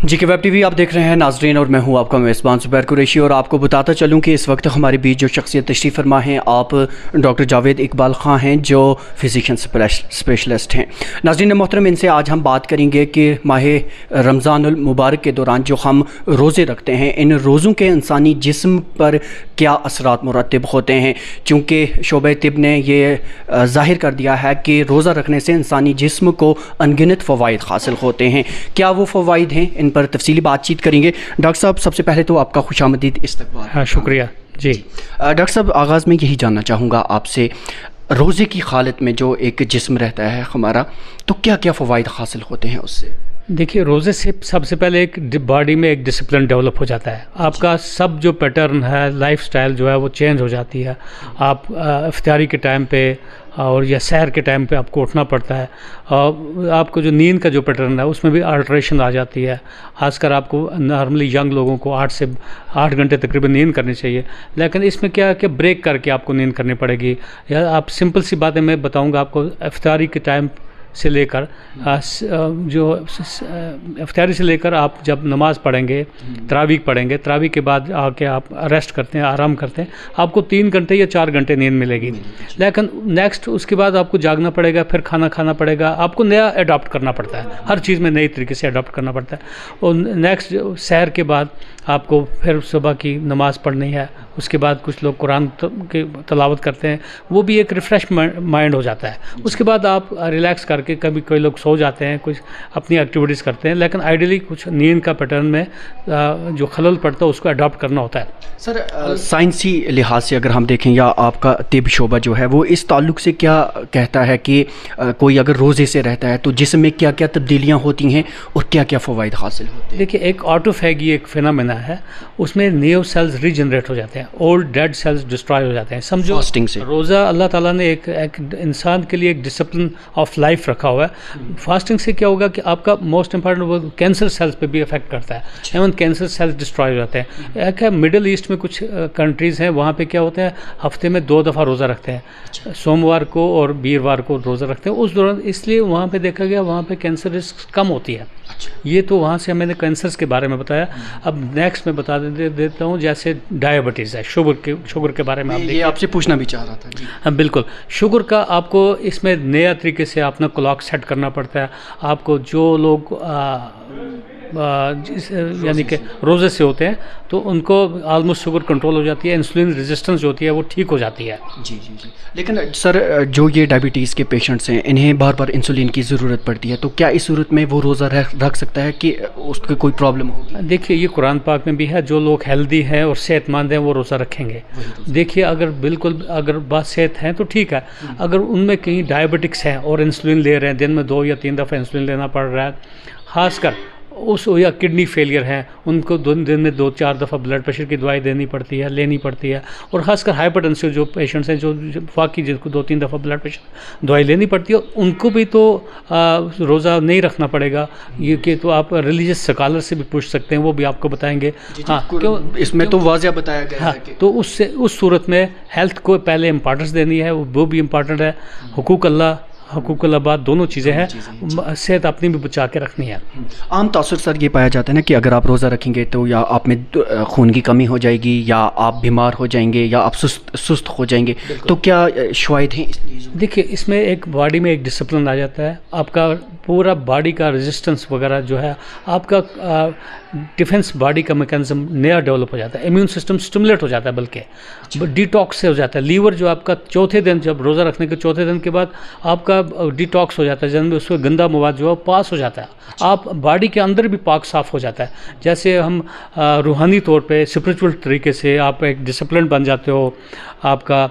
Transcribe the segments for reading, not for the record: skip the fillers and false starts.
جی کے web T V آپ دیکھ رہے ہیں ناظرین، اور میں ہوں آپ کا میزبان زبیر قریشی، اور آپ کو بتاتا چلوں کہ اس وقت ہمارے بیچ جو شخصیت تشریف فرما ہیں آپ ڈاکٹر جاوید اقبال خان ہیں، جو فزیشین اسپیشلسٹ ہیں۔ ناظرین محترم، ان سے آج ہم بات کریں گے کہ ماہ رمضان المبارک کے دوران جو ہم روزے رکھتے ہیں، ان روزوں کے انسانی جسم پر کیا اثرات مرتب ہوتے ہیں، چونکہ شعبہ طب نے یہ ظاہر کر دیا ہے کہ روزہ رکھنے سے انسانی جسم کو انگنت فوائد حاصل ہوتے ہیں۔ کیا وہ فوائد ہیں، ان پر تفصیلی بات چیت کریں گے۔ ڈاکٹر صاحب، سب سے پہلے تو آپ کا خوش آمدید استقبال۔ ہاں، شکریہ جی۔ ڈاکٹر صاحب، آغاز میں یہی جاننا چاہوں گا آپ سے، روزے کی حالت میں جو ایک جسم رہتا ہے ہمارا، تو کیا کیا فوائد حاصل ہوتے ہیں اس سے؟ دیکھیے، روزے سے سب سے پہلے ایک باڈی میں ایک ڈسپلن ڈیولپ ہو جاتا ہے، آپ کا سب جو پیٹرن ہے، لائف سٹائل جو ہے وہ چینج ہو جاتی ہے۔ آپ افطاری کے ٹائم پہ اور یا سحر کے ٹائم پہ آپ کو اٹھنا پڑتا ہے، اور آپ کو جو نیند کا جو پیٹرن ہے اس میں بھی آلٹریشن آ جاتی ہے۔ خاص کر آپ کو نارملی ینگ لوگوں کو 8 گھنٹے تقریباً نیند کرنی چاہیے، لیکن اس میں کیا ہے کہ بریک کر کے آپ کو نیند کرنی پڑے گی۔ یا آپ سمپل سی باتیں میں بتاؤں گا آپ کو، افطاری کے ٹائم سے لے کر جو افطاری سے لے کر آپ جب نماز پڑھیں گے، تراویح پڑھیں گے، تراویح کے بعد آ کے آپ ریسٹ کرتے ہیں، آرام کرتے ہیں، آپ کو 3 گھنٹے یا 4 گھنٹے نیند ملے گی۔ لیکن نیکسٹ اس کے بعد آپ کو جاگنا پڑے گا، پھر کھانا کھانا پڑے گا، آپ کو نیا اڈاپٹ کرنا پڑتا ہے، ہر چیز میں نئی طریقے سے اڈاپٹ کرنا پڑتا ہے۔ اور نیکسٹ سحر کے بعد آپ کو پھر صبح کی نماز پڑھنی ہے، اس کے بعد کچھ لوگ قرآن کی تلاوت کرتے ہیں، وہ بھی ایک ریفریش مائنڈ ہو جاتا ہے۔ اس کے بعد آپ ریلیکس کر کے کبھی کوئی لوگ سو جاتے ہیں، کچھ اپنی ایکٹیویٹیز کرتے ہیں، لیکن آئیڈیلی کچھ نیند کا پیٹرن میں جو خلل پڑتا ہے اس کو اڈاپٹ کرنا ہوتا ہے۔ سر، سائنسی لحاظ سے اگر ہم دیکھیں، یا آپ کا طب شعبہ جو ہے وہ اس تعلق سے کیا کہتا ہے کہ کوئی اگر روزے سے رہتا ہے تو جسم میں کیا کیا تبدیلیاں ہوتی ہیں اور کیا کیا فوائد حاصل ہوتے ہیں؟ دیکھیے، ایک آٹوفیگی ایک فینامنا ہے، اس میں نیو سیلز ریجنریٹ ہو جاتے ہیں، اولڈ ڈیڈ سیلز ڈسٹرائے ہو جاتے ہیں۔ سمجھو فاسٹنگ سے روزہ اللہ تعالیٰ نے ایک انسان کے لیے ایک ڈسپلن آف لائف رکھا ہوا ہے۔ فاسٹنگ سے کیا ہوگا کہ آپ کا موسٹ امپارٹنٹ وہ کینسر سیلز پہ بھی افیکٹ کرتا ہے، ایون کینسر سیلز ڈسٹرائے ہو جاتے ہیں۔ ایک ہے مڈل ایسٹ میں کچھ کنٹریز ہیں، وہاں پہ کیا ہوتا ہے، ہفتے میں 2 دفعہ روزہ رکھتے ہیں، سوموار کو اور بیروار کو روزہ رکھتے ہیں۔ اس دوران اس لیے وہاں پہ دیکھا گیا وہاں پہ کینسر رسک کم ہوتی ہے۔ یہ تو وہاں سے میں نے کینسرز کے بارے میں بتایا۔ اب نیکسٹ میں بتا دیتا ہوں، جیسے ڈائبٹیز ہے، شوگر کے بارے میں یہ آپ سے پوچھنا بھی چاہ رہا تھا جی۔ ہاں بالکل، شوگر کا آپ کو اس میں نیا طریقے سے اپنا کلاک سیٹ کرنا پڑتا ہے۔ آپ کو جو لوگ یعنی کہ روزے سے ہوتے ہیں تو ان کو آلموسٹ شوگر کنٹرول ہو جاتی ہے، انسولین ریزسٹنس جو ہوتی ہے وہ ٹھیک ہو جاتی ہے۔ جی جی جی۔ لیکن سر، جو یہ ڈائبٹیز کے پیشنٹس ہیں، انہیں بار بار انسولین کی ضرورت پڑتی ہے، تو کیا اس صورت میں وہ روزہ رکھ سکتا ہے کہ اس کو کوئی پرابلم ہوگی؟ دیکھیے، یہ قرآن پاک میں بھی ہے، جو لوگ ہیلدی ہیں اور صحت مند ہیں وہ روزہ رکھیں گے۔ دیکھیے، اگر بات صحت ہے تو ٹھیک ہے، اگر ان میں کہیں ڈائبٹکس ہیں اور انسولین لے رہے ہیں، دن میں 2 یا 3 دفعہ انسولین لینا پڑ رہا ہے، خاص کر یا کڈنی فیلئر ہیں، ان کو دن میں 2-4 دفعہ بلڈ پریشر کی دوائی لینی پڑتی ہے، اور خاص کر ہائپر ٹینسو جو پیشنٹس ہیں، جو واقعی جن کو 2-3 دفعہ بلڈ پریشر دوائی لینی پڑتی ہے، ان کو بھی تو روزہ نہیں رکھنا پڑے گا۔ یہ کہ تو آپ ریلیجیس سکالر سے بھی پوچھ سکتے ہیں، وہ بھی آپ کو بتائیں گے۔ ہاں، اس میں تو واضح بتایا گیا ہے کہ تو اس صورت میں ہیلتھ کو پہلے امپارٹنس دینی ہے، وہ بھی امپارٹنٹ ہے۔ حقوق اللہ بعد دونوں چیزیں ہیں، صحت اپنی بھی بچا کے رکھنی ہے۔ عام تاثر سر یہ پایا جاتا ہے نا کہ اگر آپ روزہ رکھیں گے تو یا آپ میں خون کی کمی ہو جائے گی، یا آپ بیمار ہو جائیں گے، یا آپ سست ہو جائیں گے، تو کیا شواہد ہیں؟ دیکھیے، اس میں ایک باڈی میں ایک ڈسپلن آ جاتا ہے، آپ کا پورا باڈی کا ریزسٹنس وغیرہ جو ہے، آپ کا ڈیفنس باڈی کا میکانزم نیا ڈیولپ ہو جاتا ہے، امیون سسٹم سٹیمولیٹ ہو جاتا ہے، بلکہ ڈیٹاکس سے ہو جاتا ہے۔ لیور جو آپ کا چوتھے دن، جب روزہ رکھنے کے چوتھے دن کے بعد آپ کا ڈیٹاکس ہو جاتا ہے، جن میں اس کو گندا مواد جو ہے پاس ہو جاتا ہے، آپ باڈی کے اندر بھی پاک صاف ہو جاتا ہے۔ جیسے ہم روحانی طور پہ اسپریچول طریقے سے آپ ایک ڈسپلن بن جاتے ہو، آپ کا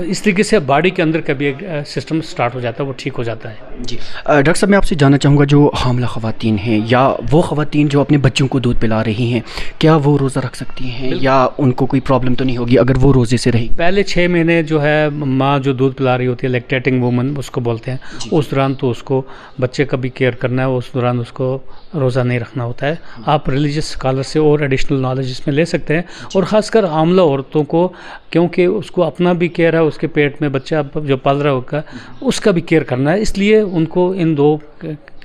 اس طریقے سے باڈی کے اندر کا بھی ایک سسٹم سٹارٹ ہو جاتا ہے، وہ ٹھیک ہو جاتا ہے۔ جی ڈاکٹر صاحب، میں آپ سے جاننا چاہوں گا، جو حاملہ خواتین ہیں یا وہ خواتین جو اپنے بچوں کو دودھ پلا رہی ہیں، کیا وہ روزہ رکھ سکتی ہیں یا ان کو کوئی پرابلم تو نہیں ہوگی اگر وہ روزے سے رہیں؟ پہلے 6 مہینے جو ہے ماں جو دودھ پلا رہی ہوتی ہے، لیکٹیٹنگ وومن اس کو بولتے ہیں، اس دوران تو اس کو بچے کا بھی کیئر کرنا ہے، اس دوران اس کو روزہ نہیں رکھنا ہوتا ہے۔ آپ ریلیجیس اسکالر سے اور ایڈیشنل نالج اس میں لے سکتے ہیں، اور خاص کر حاملہ عورتوں کو، کیونکہ اس کو اپنا بھی کیئر ہے، اس کے پیٹ میں بچہ جو پل رہا ہوگا اس کا بھی کیئر کرنا ہے، اس لیے ان کو ان 2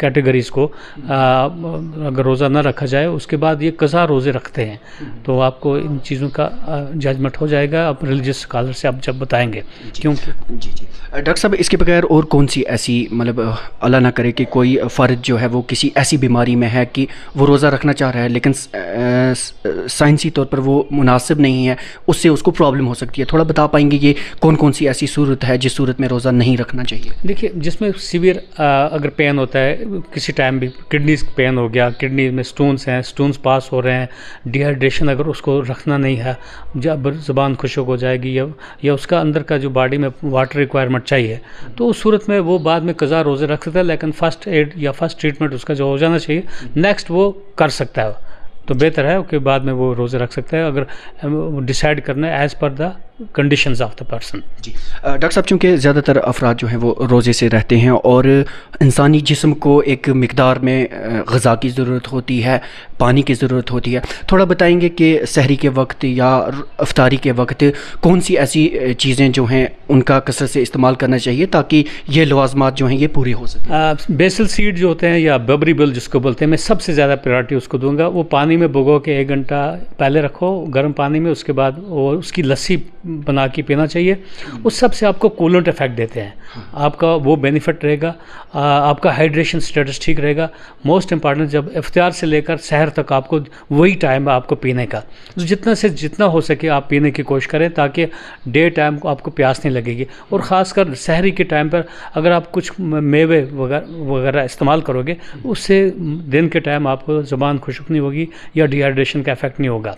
कैटेगरीज़ को अगर रोज़ा ना रखा जाए, उसके बाद ये कज़ा रोज़े रखते हैं, तो आपको इन चीज़ों का जजमेंट हो जाएगा, आप रिलीजियस स्कॉलर से आप जब बताएंगे। क्योंकि जी जी डॉक्टर साहब, इसके बगैर और कौन सी ऐसी, मतलब अल्लाह ना करे कि कोई फ़र्द जो है वो किसी ऐसी बीमारी में है कि वो रोज़ा रखना चाह रहा है लेकिन साइंसी तौर पर वो मुनासिब नहीं है, उससे उसको प्रॉब्लम हो सकती है, थोड़ा बता पाएंगे ये कौन कौन सी ऐसी सूरत है जिस सूरत में रोज़ा नहीं रखना चाहिए? देखिए, जिसमें सीवियर अगर पेन होता है किसी टाइम भी, किडनीज पेन हो गया, किडनी में स्टोन्स हैं, स्टोन्स पास हो रहे हैं, डिहाइड्रेशन अगर उसको रखना नहीं है, जब ज़बान खुश्क हो जाएगी या उसका अंदर का जो बॉडी में वाटर रिक्वायरमेंट चाहिए, तो उस सूरत में वो बाद में कज़ा रोज़े रख सकता है, लेकिन फ़र्स्ट एड या फर्स्ट ट्रीटमेंट उसका जो हो जाना चाहिए, नेक्स्ट वो कर सकता है, तो बेहतर है कि बाद में वो रोज़े रख सकता है अगर डिसाइड करना है as per the conditions of the person. जी डॉक्टर साहब, चूँकि ज़्यादातर अफराद जो हैं वो रोज़े से रहते हैं और इंसानी जिस्म को एक मिकदार में ग़िज़ा की ज़रूरत होती है, पानी की ज़रूरत होती है, थोड़ा बताएंगे कि सहरी के वक्त या इफ्तारी के वक्त कौन सी ऐसी चीज़ें जो हैं उनका कसरत से इस्तेमाल करना चाहिए ताकि ये लवाज़मात जो हैं ये पूरे हो सकें? बेसल सीड जो होते हैं या बबरी बिल जिसको बोलते हैं, मैं सबसे ज़्यादा प्रायोरिटी उसको दूंगा। वो पानी में भिगो के 1 घंटा पहले रखो गर्म पानी में, उसके बाद वो उसकी लस्सी बना के पीना चाहिए। उस सब से आपको कूलेंट इफेक्ट देते हैं, आपका वो बेनिफिट रहेगा, आपका हाइड्रेशन स्टेटस ठीक रहेगा। मोस्ट इंपॉर्टेंट, जब इफ्तार से लेकर सहर तक आपको वही टाइम है आपको पीने का, तो जितना से जितना हो सके आप पीने की कोशिश करें ताकि डे टाइम को आपको प्यास नहीं लगेगी। और ख़ासकर सहरी के टाइम पर अगर आप कुछ मेवे वगैरह इस्तेमाल करोगे, उससे दिन के टाइम आपको ज़ुबान खुश्क नहीं होगी या डिहाइड्रेशन का इफेक्ट नहीं होगा।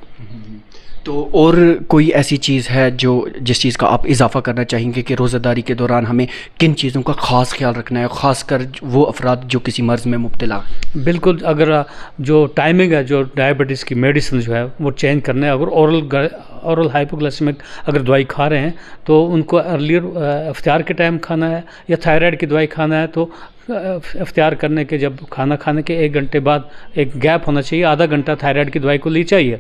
तो और कोई ऐसी चीज़ है जो जिस चीज़ का आप इजाफ़ा करना चाहेंगे कि रोज़ादारी के दौरान हमें किन चीज़ों का ख़ास ख्याल रखना है, ख़ासकर वो अफराद जो किसी मर्ज़ में मुब्तला हैं? बिल्कुल, अगर जो टाइमिंग है, जो डायबिटीज़ की मेडिसिन जो है वो चेंज करना है। अगर औरल हाइपोग्लाइसेमिक अगर दवाई खा रहे हैं तो उनको अर्लियर इफ्तार के टाइम खाना है, या थायराइड की दवाई खाना है तो इफ्तार करने के जब खाना खाने के 1 घंटे बाद एक गैप होना चाहिए, आधा घंटा थायराइड की दवाई को ली चाहिए।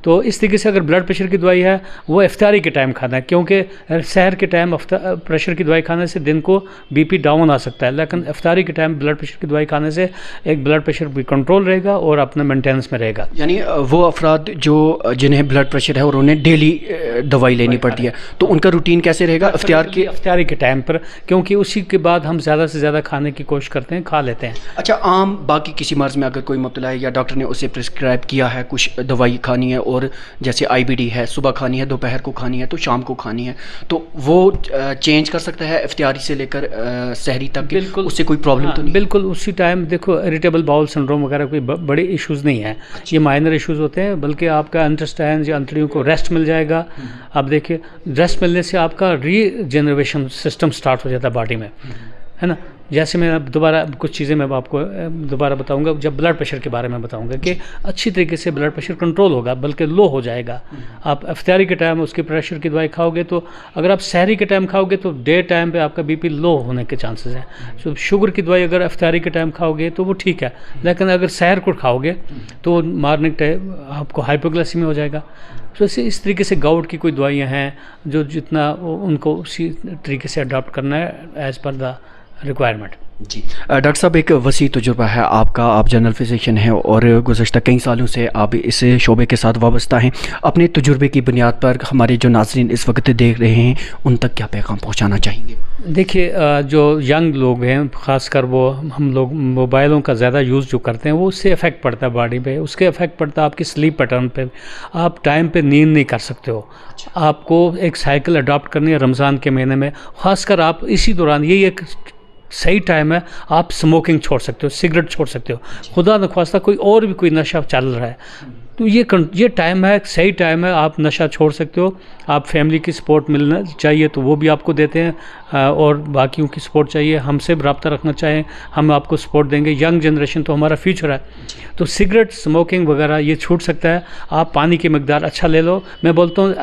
तो इस तरीके से अगर ब्लड प्रेशर की दवाई है वो इफ्तारी के टाइम खाना है, क्योंकि सहर के टाइम प्रेशर की दवाई खाने से दिन को बीपी डाउन आ सकता है, लेकिन इफ्तारी के टाइम ब्लड प्रेशर की दवाई खाने से एक ब्लड प्रेशर भी कंट्रोल रहेगा और अपने मेंटेनेंस में रहेगा। यानी वो अफराद जो जिन्हें ब्लड प्रेशर है और उन्हें डेली दवाई लेनी पड़ती है, तो उनका रूटीन कैसे रहेगा इफ्तारी के टाइम पर, क्योंकि उसी के बाद हम ज़्यादा से ज़्यादा खाने की कोशिश करते हैं, खा लेते हैं। अच्छा, आम बाकी किसी मर्ज़ में अगर कोई मुब्तला है या डॉक्टर ने उसे प्रिस्क्राइब किया है कुछ दवाई खानी है, और जैसे IBD है, सुबह खानी है, दोपहर को खानी है, तो शाम को खानी है, तो वो चेंज कर सकता है इफ्तारी से लेकर सहरी तक? बिल्कुल, उससे कोई प्रॉब्लम तो नहीं? बिल्कुल उसी टाइम। देखो, इरिटेबल बाउल सिंड्रोम वगैरह कोई बड़े इश्यूज़ नहीं है, ये माइनर इश्यूज़ होते हैं, बल्कि आपका इंटेस्टाइन या अंतड़ियों को रेस्ट मिल जाएगा। आप देखिए, रेस्ट मिलने से आपका रीजनरेशन सिस्टम स्टार्ट हो जाता है बॉडी में, है ना। जैसे मैं अब दोबारा कुछ चीज़ें मैं आपको दोबारा बताऊंगा, जब ब्लड प्रेशर के बारे में बताऊंगा कि अच्छी तरीके से ब्लड प्रेशर कंट्रोल होगा, बल्कि लो हो जाएगा। आप इफ्तारी के टाइम उसकी प्रेशर की दवाई खाओगे, तो अगर आप सहरी के टाइम खाओगे तो डे टाइम पे आपका BP लो होने के चांसेस हैं। तो शुगर की दवाई अगर इफ्तारी के टाइम खाओगे तो वो ठीक है, लेकिन अगर सहर को खाओगे तो मॉर्निंग टाइम आपको हाइपोग्लाइसेमिया हो जाएगा। तो इस तरीके से गाउट की कोई दवाइयाँ हैं जो जितना उनको उसी तरीके से अडॉप्ट करना है as per the requirement. Ji doctor साहब, एक वसी तजुर्बा है आपका, आप जनरल फिजिशियन हैं और गुज़श्ता कई सालों से आप इस शोबे के साथ वाबस्ता हैं। अपने तजुर्बे की बुनियाद पर हमारे जो नाज़रीन इस वक्त देख रहे हैं उन तक क्या पैगाम पहुंचाना चाहेंगे? देखिए, जो यंग लोग हैं, ख़ासकर वो हम लोग मोबाइलों का ज़्यादा यूज़ जो करते हैं, वो उससे इफ़ेक्ट पड़ता है बॉडी पे, उसके इफ़ेक्ट पड़ता है आपकी स्लीप पैटर्न पे। आप टाइम पे नींद नहीं कर सकते हो। आपको एक साइकिल अडॉप्ट करनी है रमज़ान के महीने में, ख़ासकर आप इसी दौरान, यही एक सही टाइम है, आप स्मोकिंग छोड़ सकते हो, सिगरेट छोड़ सकते हो। खुदा न ख्वास्ता कोई और भी कोई नशा चल रहा है तो ये टाइम है, सही टाइम है, आप नशा छोड़ सकते हो। आप फैमिली की सपोर्ट मिलना चाहिए तो वो भी आपको देते हैं, और बाकियों की सपोर्ट चाहिए, हमसे रब्ता रखना चाहें, हम आपको सपोर्ट देंगे। यंग जनरेशन तो हमारा फ्यूचर है, तो सिगरेट स्मोकिंग वगैरह ये छूट सकता है। आप पानी की मकदार अच्छा ले लो। मैं बोलता हूँ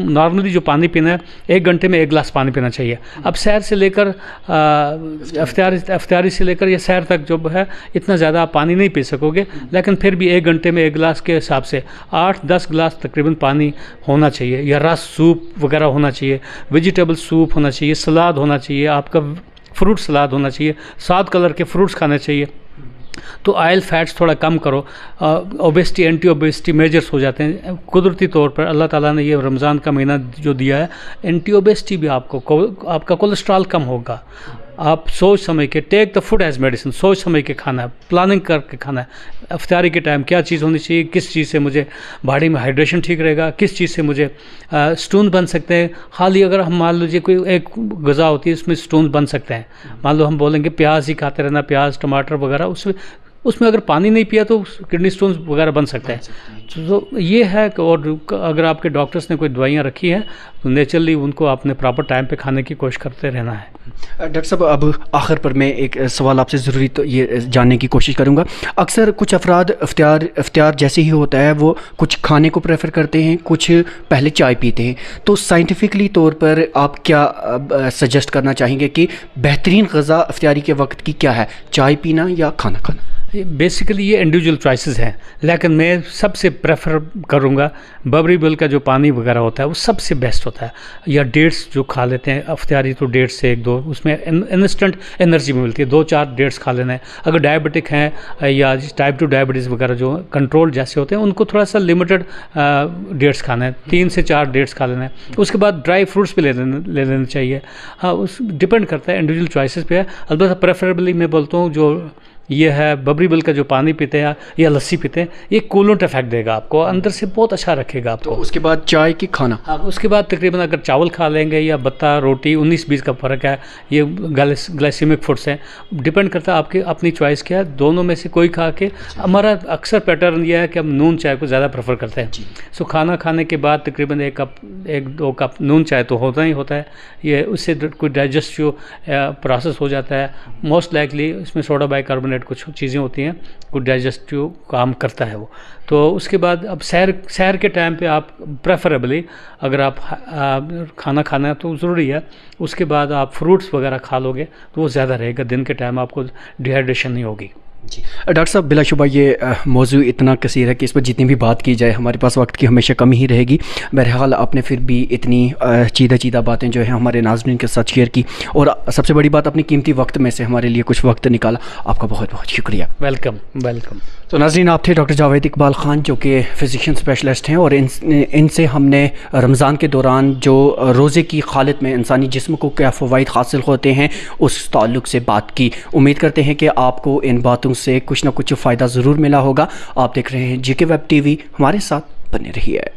नॉर्मली जो पानी पीना है, 1 घंटे में 1 गिलास पानी पीना चाहिए। अब सैर से लेकर इफ्तारी से लेकर या सैर तक जो है, इतना ज़्यादा आप पानी नहीं पी सकोगे, लेकिन फिर भी 1 घंटे में 1 गिलास के हिसाब से 8-10 गिलास तकरीबन पानी होना चाहिए, या रस सूप वगैरह होना चाहिए, वेजिटेबल सूप होना चाहिए, सलाद होना चाहिए, आपका फ्रूट सलाद होना चाहिए, 7 कलर के फ्रूट्स खाने चाहिए। तो ऑयल फैट्स थोड़ा कम करो। ओबेसिटी, एंटी ओबेसिटी मेजर्स हो जाते हैं कुदरती तौर पर। अल्लाह ताला ने ये रमज़ान का महीना जो दिया है, एंटी ओबेसिटी भी आपका कोलेस्ट्रॉल कम होगा। आप सोच समझ के, take the food as medicine, सोच समझ के खाना है, प्लानिंग करके खाना है। इफ्तारी के टाइम क्या चीज़ होनी चाहिए, किस चीज़ से मुझे बॉडी में हाइड्रेशन ठीक रहेगा, किस चीज़ से मुझे स्टोन बन सकते हैं। खाली अगर हम मान लीजिए कोई एक ग़िज़ा होती है उसमें स्टोन बन सकते हैं, मान लो हम बोलेंगे प्याज ही खाते रहना, प्याज टमाटर वगैरह, उसमें अगर पानी नहीं पिया तो किडनी स्टोन्स वगैरह बन सकते हैं। तो ये है कि, और अगर आपके डॉक्टर्स ने कोई दवाइयाँ रखी हैं तो नेचुरली उनको आपने प्रॉपर टाइम पे खाने की कोशिश करते रहना है। डॉक्टर साहब, अब आखिर पर मैं एक सवाल आपसे ज़रूरी तो ये जानने की कोशिश करूँगा। अक्सर कुछ अफराद इफ्तार जैसे ही होता है वो कुछ खाने को प्रेफर करते हैं, कुछ पहले चाय पीते हैं। तो साइंटिफिकली तौर पर आप क्या सजेस्ट करना चाहेंगे कि बेहतरीन ग़िज़ा इफ्तारी के वक्त की क्या है, चाय पीना या खाना खाना? बेसिकली ये इंडिविजुअल चॉइसेस हैं, लेकिन मैं सबसे प्रेफर करूँगा बबरी बिल का जो पानी वगैरह होता है वो सबसे बेस्ट होता है। या डेट्स जो खा लेते हैं इफ्तारी, तो डेट्स से 1-2 उसमें इंस्टेंट एनर्जी मिलती है, 2-4 डेट्स खा लेना है। अगर डायबिटिक हैं या टाइप 2 डायबिटीज़ वगैरह जो कंट्रोल जैसे होते हैं उनको थोड़ा सा लिमिटेड डेट्स खाना है, 3 से 4 डेट्स खा लेना है। उसके बाद ड्राई फ्रूट्स भी ले लेना चाहिए। हाँ, उस डिपेंड करता है, इंडिविजुअल चॉइसेस पे है। अलबत्ता प्रेफरेबली मैं बोलता हूँ जो ये है बबरी बिल का जो पानी पीते हैं या लस्सी पीते हैं, ये कूलेंट इफेक्ट देगा आपको, अंदर से बहुत अच्छा रखेगा आपको। तो उसके बाद चाय की खाना? हाँ, उसके बाद तकरीबन अगर चावल खा लेंगे या बत्ता रोटी, 19-20 का फ़र्क है। ये ग्लाइसेमिक फूड्स हैं, डिपेंड करता है आपकी अपनी चॉइस क्या है, दोनों में से कोई खा के। हमारा अक्सर पैटर्न ये है कि हम नून चाय को ज़्यादा प्रेफर करते हैं। सो खाना खाने के बाद तकरीबन 1-2 कप नून चाय तो होता ही होता है। ये उससे कोई डाइजेस्टिव प्रोसेस हो जाता है। मोस्ट लाइकली इसमें सोडा बाइकार्बोनेट कुछ चीज़ें होती हैं, कुछ डाइजेस्टिव काम करता है वो। तो उसके बाद अब सैर के टाइम पे आप प्रेफरेबली अगर आप खाना खाना है तो ज़रूरी है, उसके बाद आप फ्रूट्स वगैरह खा लोगे तो वो ज़्यादा रहेगा। दिन के टाइम आपको डिहाइड्रेशन नहीं होगी। जी डॉक्टर साहब, बिलाशुबा ये मौजू इतना कसीर है कि इस पर जितनी भी बात की जाए हमारे पास वक्त की हमेशा कमी ही रहेगी। बहरहाल आपने फिर भी इतनी चीदा बातें जो है हमारे नाज़रीन के साथ शेयर की, और सबसे बड़ी बात अपनी कीमती वक्त में से हमारे लिए कुछ वक्त निकाला। आपका बहुत बहुत शुक्रिया। वेलकम। तो नाज़रीन, आप थे डॉक्टर जावेद इकबाल ख़ान जो कि फ़िज़िशियन स्पेशलिस्ट हैं, और इनसे हमने रमज़ान के दौरान जो रोज़े की हालत में इंसानी जिस्म को क्या फ़वाइद हासिल होते हैं उस ताल्लुक़ से बात की। उम्मीद करते हैं कि आपको इन बातों से कुछ ना कुछ फ़ायदा ज़रूर मिला होगा। आप देख रहे हैं GK वेब TV, हमारे साथ बने रहिए।